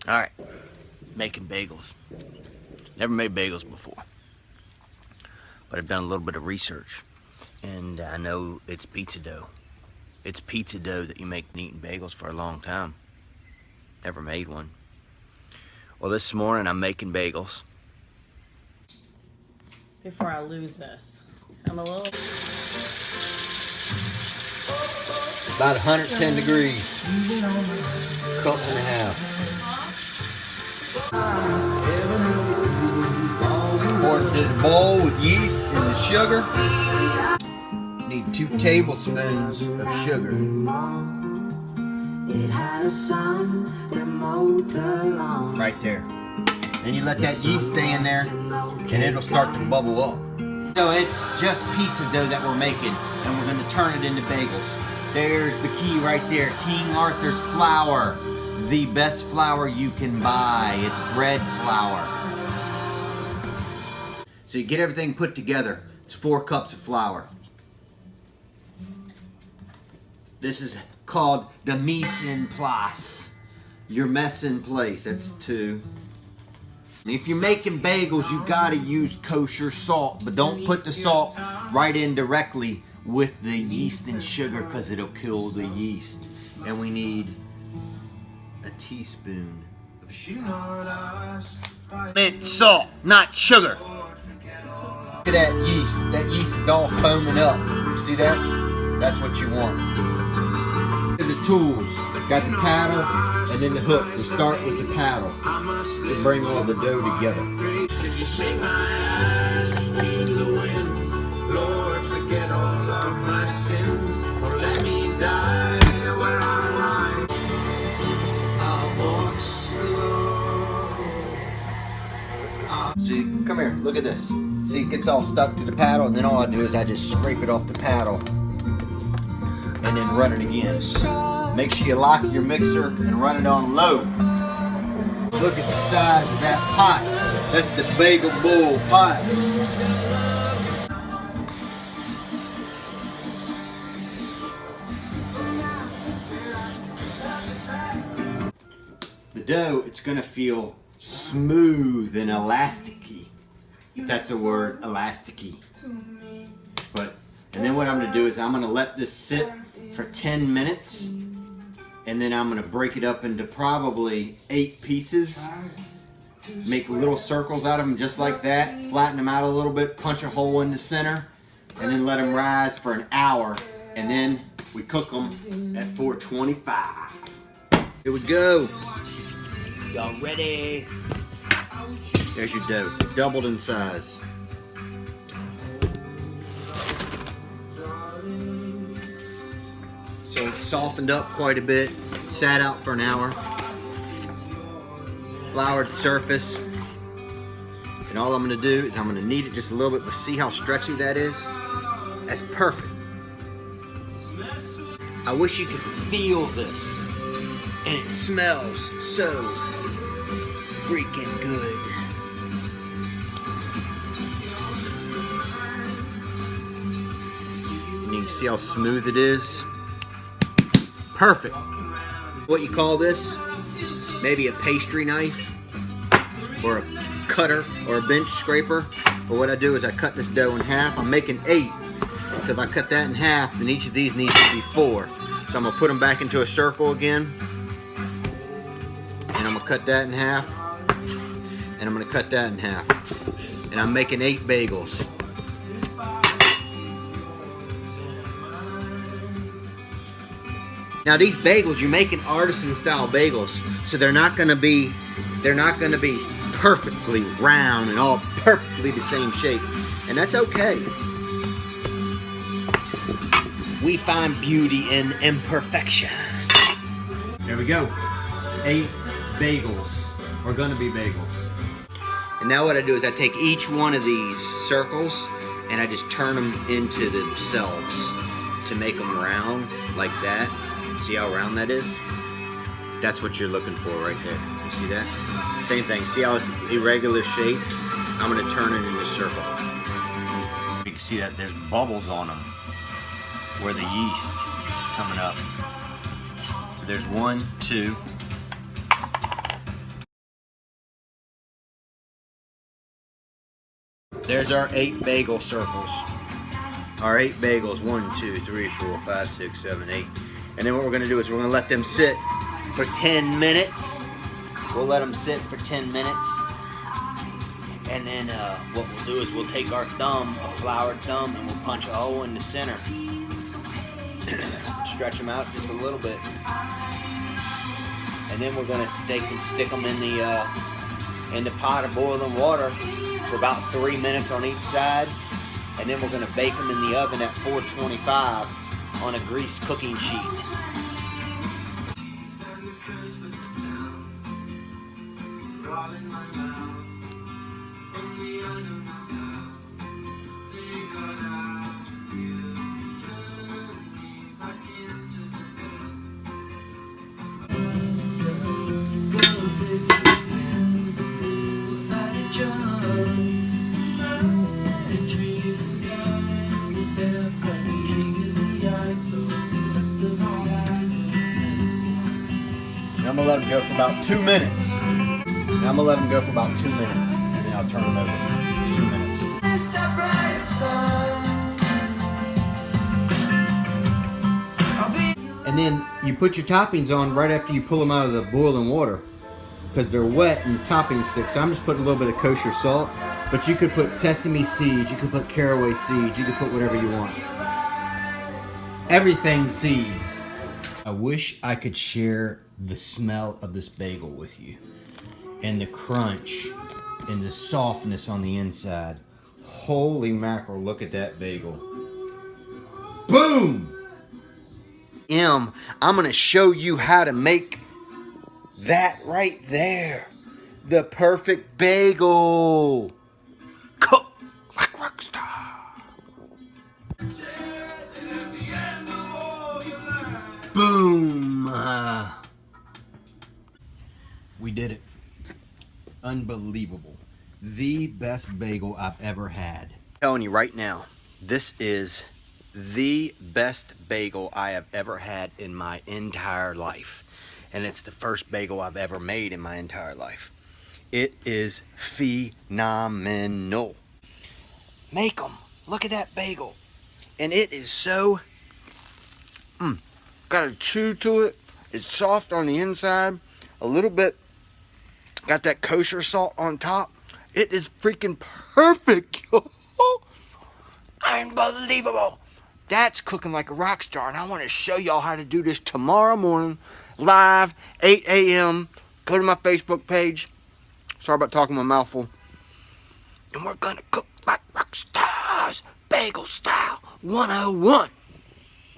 Alright, making bagels. Never made bagels before, but I've done a little bit of research, and I know it's pizza dough. It's pizza dough that you make eating bagels for a long time. Never made one. Well, this morning I'm making bagels. Before I lose this, I'm a little... About 110 degrees. Cup and a half. Pour it in the bowl with yeast and the sugar. Need 2 tablespoons of sugar. Right there. Then you let that yeast stay in there and it'll start to bubble up. So it's just pizza dough that we're making, and we're going to turn it into bagels. There's the key right there. King Arthur's flour. The best flour you can buy. It's bread flour. So you get everything put together. It's 4 cups of flour. This is called the mise en place. Your mess in place. That's 2. And if you're making bagels, you gotta use kosher salt, but don't put the salt right in directly with the yeast and sugar because it'll kill the yeast. And we need a teaspoon of sugar. It's salt, not sugar. Look at that yeast. That yeast is all foaming up. See that? That's what you want. The tools. Got the paddle and then the hook. We start with the paddle to bring all the dough together. See, come here, look at this. See, it gets all stuck to the paddle, and then all I do is I just scrape it off the paddle and then run it again. Make sure you lock your mixer and run it on low. Look at the size of that pot. That's the bagel bowl pot. The dough, it's gonna feel smooth and elasticy. If that's a word, elasticy. And then what I'm gonna do is I'm gonna let this sit for 10 minutes. And then I'm going to break it up into probably 8 pieces. Make little circles out of them just like that. Flatten them out a little bit. Punch a hole in the center. And then let them rise for an hour. And then we cook them at 425. Here we go. Y'all ready? There's your dough. Doubled in size. So it softened up quite a bit, sat out for an hour, floured surface, and all I'm gonna do is I'm gonna knead it just a little bit, but see how stretchy that is? That's perfect. I wish you could feel this, and it smells so freaking good. And you can see how smooth it is. Perfect. What you call this? Maybe a pastry knife or a cutter or a bench scraper. But what I do is I cut this dough in half. I'm making 8. So if I cut that in half, then each of these needs to be 4. So I'm gonna put them back into a circle again. And I'm gonna cut that in half. And I'm gonna cut that in half. And I'm making 8 bagels. Now these bagels, you're making artisan style bagels, so they're not gonna be perfectly round and all perfectly the same shape. And that's okay. We find beauty in imperfection. There we go. 8 bagels. Are gonna be bagels. And now what I do is I take each one of these circles and I just turn them into themselves to make them round like that. See how round that is? That's what you're looking for right there. You see that? Same thing. See how it's irregular shaped? I'm going to turn it into a circle. You can see that there's bubbles on them where the yeast is coming up. So there's 1, 2, There's our 8 bagel circles. Our 8 bagels. 1, 2, 3, 4, 5, 6, 7, 8. And then what we're gonna do is we're gonna let them sit for 10 minutes. We'll let them sit for 10 minutes. And then what we'll do is we'll take our thumb, a floured thumb, and we'll punch a hole in the center. Stretch them out just a little bit. And then we're gonna stick them in the pot of boiling water for about 3 minutes on each side. And then we're gonna bake them in the oven at 425 on a greased cooking sheet. I'm gonna let them go for about 2 minutes. Now I'm gonna let them go for about 2 minutes, and then I'll turn them over. 2 minutes. And then you put your toppings on right after you pull them out of the boiling water, because they're wet and the toppings stick. So I'm just putting a little bit of kosher salt, but you could put sesame seeds, you could put caraway seeds, you could put whatever you want. Everything seeds. I wish I could share the smell of this bagel with you, and the crunch and the softness on the inside. Holy mackerel, look at that bagel. Boom! I'm gonna show you how to make that right there. The perfect bagel. Cook like rock star. Boom! We did it. Unbelievable. The best bagel I've ever had. I'm telling you right now, this is the best bagel I have ever had in my entire life. And it's the first bagel I've ever made in my entire life. It is phenomenal. Make them. Look at that bagel. And it is so, got a chew to it. It's soft on the inside. A little bit, got that kosher salt on top. It is freaking perfect. Unbelievable. That's cooking like a rock star. And I want to show y'all how to do this tomorrow morning. Live, 8 a.m. Go to my Facebook page. Sorry about talking my mouthful. And we're going to cook like rock stars. Bagel style 101.